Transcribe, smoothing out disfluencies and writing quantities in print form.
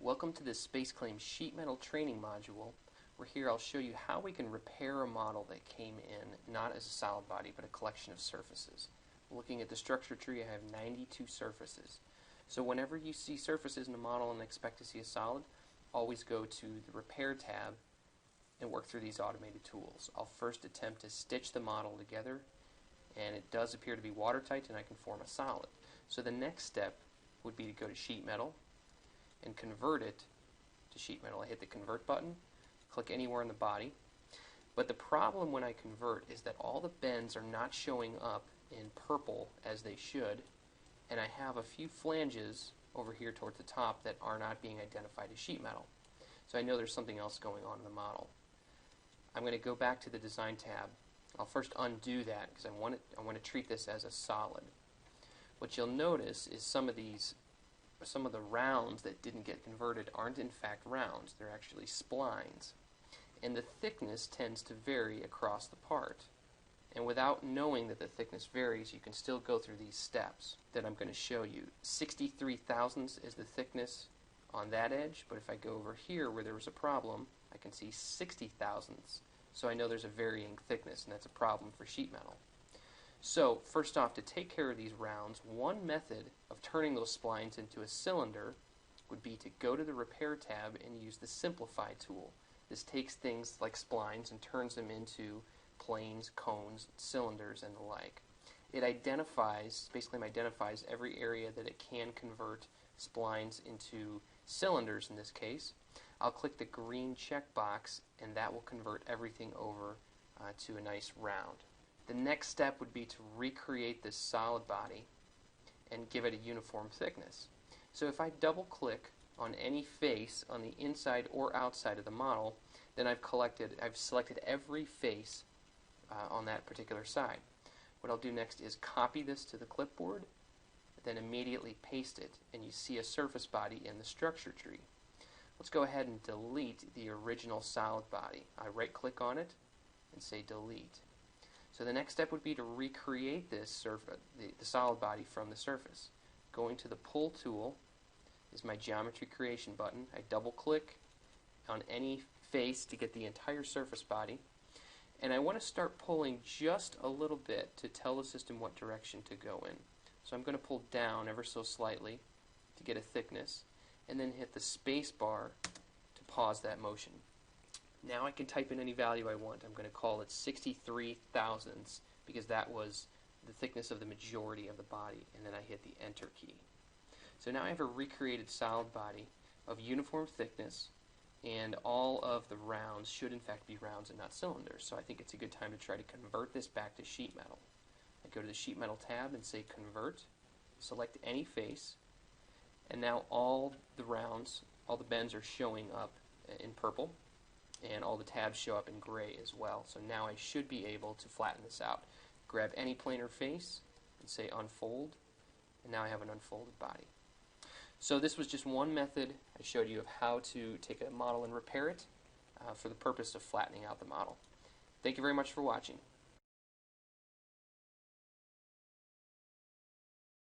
Welcome to this SpaceClaim sheet metal training module, where here I'll show you how we can repair a model that came in not as a solid body but a collection of surfaces. Looking at the structure tree, I have 92 surfaces. So whenever you see surfaces in a model and expect to see a solid, always go to the Repair tab and work through these automated tools. I'll first attempt to stitch the model together, and it does appear to be watertight and I can form a solid. So the next step would be to go to sheet metal and convert it to sheet metal. I hit the convert button, click anywhere in the body, but the problem when I convert is that all the bends are not showing up in purple as they should, and I have a few flanges over here towards the top that are not being identified as sheet metal. So I know there's something else going on in the model. I'm going to go back to the Design tab. I'll first undo that because I want to treat this as a solid. What you'll notice is some of the rounds that didn't get converted aren't in fact rounds, they're actually splines. And the thickness tends to vary across the part. And without knowing that the thickness varies, you can still go through these steps that I'm going to show you. 63 thousandths is the thickness on that edge, but if I go over here where there was a problem, I can see 60 thousandths. So I know there's a varying thickness, and that's a problem for sheet metal. So first off, to take care of these rounds, one method of turning those splines into a cylinder would be to go to the Repair tab and use the Simplify tool. This takes things like splines and turns them into planes, cones, cylinders, and the like. It basically identifies every area that it can convert splines into cylinders in this case. I'll click the green checkbox and that will convert everything over to a nice round. The next step would be to recreate this solid body and give it a uniform thickness. So if I double click on any face on the inside or outside of the model, then I've selected every face on that particular side. What I'll do next is copy this to the clipboard, then immediately paste it, and you see a surface body in the structure tree. Let's go ahead and delete the original solid body. I right click on it and say delete. So the next step would be to recreate this the solid body from the surface. Going to the Pull tool is my Geometry Creation button. I double click on any face to get the entire surface body, and I want to start pulling just a little bit to tell the system what direction to go in. So I'm going to pull down ever so slightly to get a thickness, and then hit the space bar to pause that motion. Now I can type in any value I want. I'm going to call it 63 thousandths because that was the thickness of the majority of the body, and then I hit the Enter key. So now I have a recreated solid body of uniform thickness, and all of the rounds should in fact be rounds and not cylinders. So I think it's a good time to try to convert this back to sheet metal. I go to the Sheet Metal tab and say Convert, select any face, and now all the rounds, all the bends are showing up in purple, and all the tabs show up in gray as well. So now I should be able to flatten this out. Grab any planar face and say Unfold, and now I have an unfolded body. So this was just one method I showed you of how to take a model and repair it for the purpose of flattening out the model. Thank you very much for watching.